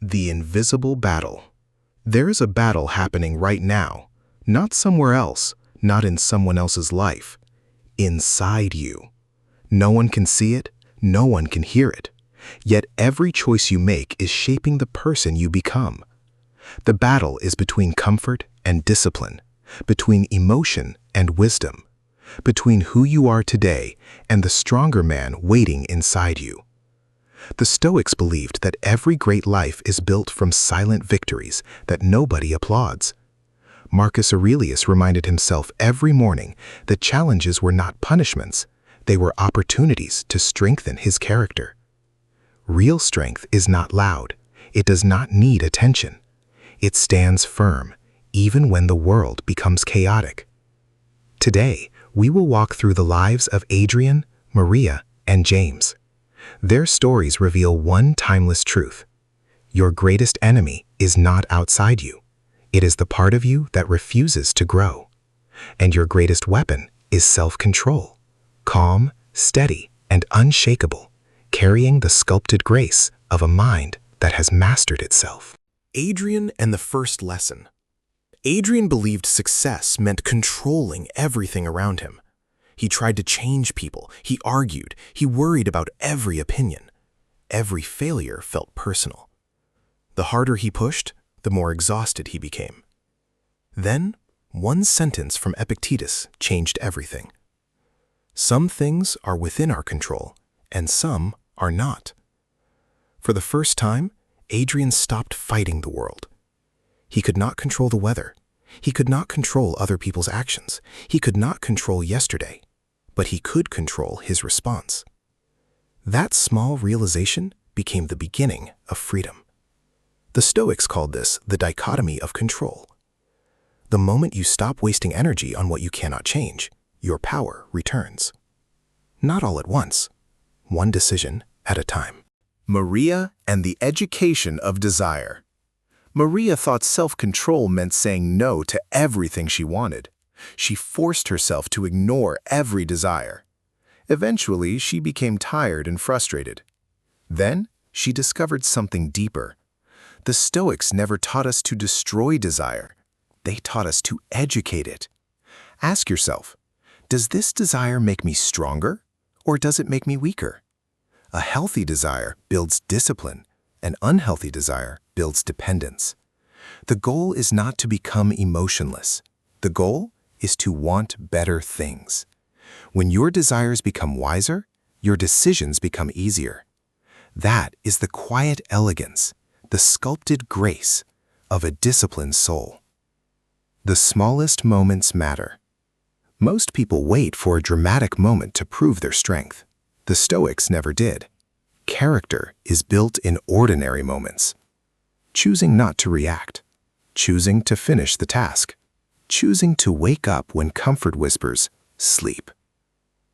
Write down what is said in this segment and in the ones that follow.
The invisible battle. There is a battle happening right now, not somewhere else, not in someone else's life, inside you. No one can see it, no one can hear it, yet every choice you make is shaping the person you become. The battle is between comfort and discipline, between emotion and wisdom, between who you are today and the stronger man waiting inside you. The Stoics believed that every great life is built from silent victories that nobody applauds. Marcus Aurelius reminded himself every morning that challenges were not punishments, they were opportunities to strengthen his character. Real strength is not loud, it does not need attention. It stands firm, even when the world becomes chaotic. Today, we will walk through the lives of Adrian, Maria, and James. Their stories reveal one timeless truth. Your greatest enemy is not outside you. It is the part of you that refuses to grow. And your greatest weapon is self-control, calm, steady, and unshakable, carrying the sculpted grace of a mind that has mastered itself. Adrian and the first lesson. Adrian believed success meant controlling everything around him. He tried to change people, he argued, he worried about every opinion. Every failure felt personal. The harder he pushed, the more exhausted he became. Then, one sentence from Epictetus changed everything. Some things are within our control, and some are not. For the first time, Adrian stopped fighting the world. He could not control the weather. He could not control other people's actions. He could not control yesterday, but he could control his response. That small realization became the beginning of freedom. The Stoics called this the dichotomy of control. The moment you stop wasting energy on what you cannot change, your power returns. Not all at once, one decision at a time. Maria and the education of desire. Maria thought self-control meant saying no to everything she wanted. She forced herself to ignore every desire. Eventually, she became tired and frustrated. Then, she discovered something deeper. The Stoics never taught us to destroy desire. They taught us to educate it. Ask yourself, does this desire make me stronger, or does it make me weaker? A healthy desire builds discipline. An unhealthy desire builds dependence. The goal is not to become emotionless. The goal is to want better things. When your desires become wiser, your decisions become easier. That is the quiet elegance, the sculpted grace of a disciplined soul. The smallest moments matter. Most people wait for a dramatic moment to prove their strength. The Stoics never did. Character is built in ordinary moments. Choosing not to react. Choosing to finish the task. Choosing to wake up when comfort whispers, sleep.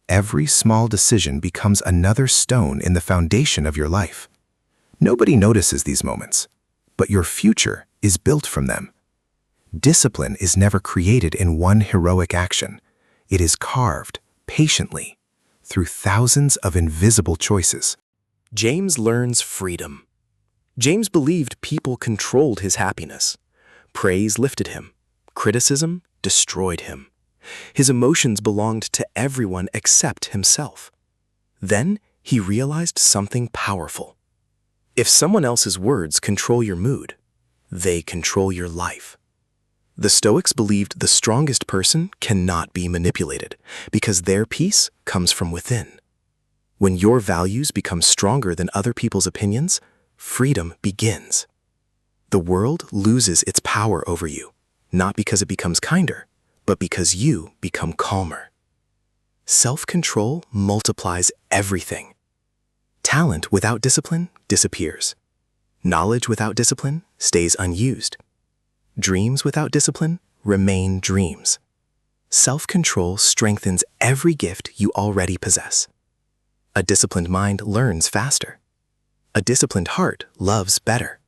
Every small decision becomes another stone in the foundation of your life. Nobody notices these moments, but your future is built from them. Discipline is never created in one heroic action. It is carved patiently through thousands of invisible choices. James learns freedom. James believed people controlled his happiness. Praise lifted him. Criticism destroyed him. His emotions belonged to everyone except himself. Then he realized something powerful. If someone else's words control your mood, they control your life. The Stoics believed the strongest person cannot be manipulated because their peace comes from within. When your values become stronger than other people's opinions, freedom begins. The world loses its power over you, not because it becomes kinder, but because you become calmer. Self-control multiplies everything. Talent without discipline disappears. Knowledge without discipline stays unused. Dreams without discipline remain dreams. Self-control strengthens every gift you already possess. A disciplined mind learns faster. A disciplined heart loves better.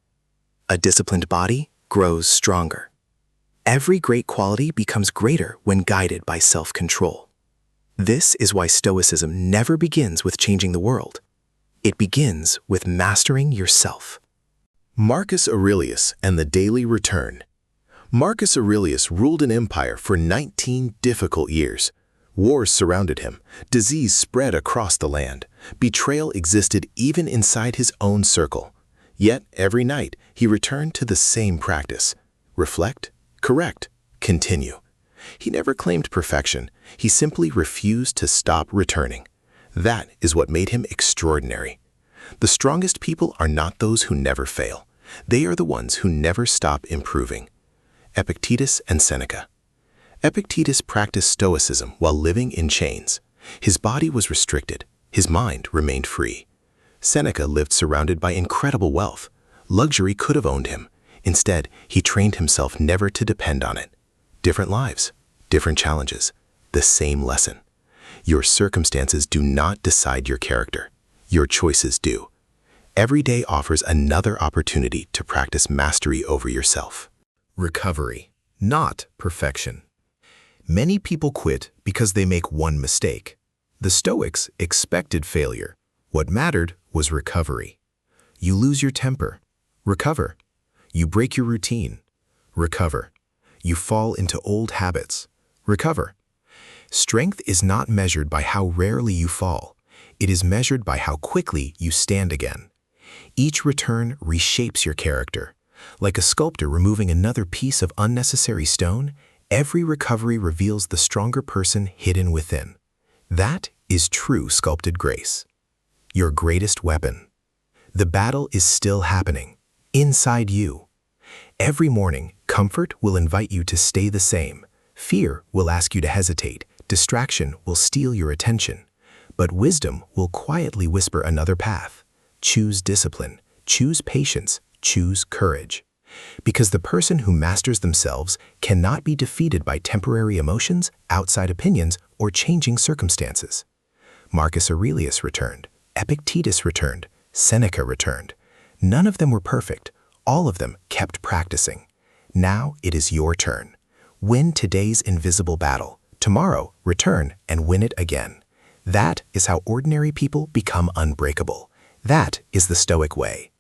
A disciplined body grows stronger. Every great quality becomes greater when guided by self-control. This is why Stoicism never begins with changing the world. It begins with mastering yourself. Marcus Aurelius and the Daily Return. Marcus Aurelius ruled an empire for 19 difficult years. Wars surrounded him, disease spread across the land, betrayal existed even inside his own circle. Yet every night he returned to the same practice: reflect, correct, continue. He never claimed perfection, he simply refused to stop returning. That is what made him extraordinary. The strongest people are not those who never fail. They are the ones who never stop improving. Epictetus and Seneca. Epictetus practiced Stoicism while living in chains. His body was restricted, his mind remained free. Seneca lived surrounded by incredible wealth. Luxury could have owned him. Instead, he trained himself never to depend on it. Different lives, different challenges, the same lesson. Your circumstances do not decide your character. Your choices do. Every day offers another opportunity to practice mastery over yourself. Recovery, not perfection. Many people quit because they make one mistake. The Stoics expected failure. What mattered was recovery. You lose your temper. Recover. You break your routine. Recover. You fall into old habits. Recover. Strength is not measured by how rarely you fall. It is measured by how quickly you stand again. Each return reshapes your character. Like a sculptor removing another piece of unnecessary stone, every recovery reveals the stronger person hidden within. That is true sculpted grace. Your greatest weapon. The battle is still happening, inside you. Every morning, comfort will invite you to stay the same. Fear will ask you to hesitate. Distraction will steal your attention. But wisdom will quietly whisper another path. Choose discipline, choose patience, choose courage. Because the person who masters themselves cannot be defeated by temporary emotions, outside opinions, or changing circumstances. Marcus Aurelius returned. Epictetus returned. Seneca returned. None of them were perfect. All of them kept practicing. Now it is your turn. Win today's invisible battle. Tomorrow, return and win it again. That is how ordinary people become unbreakable. That is the Stoic way.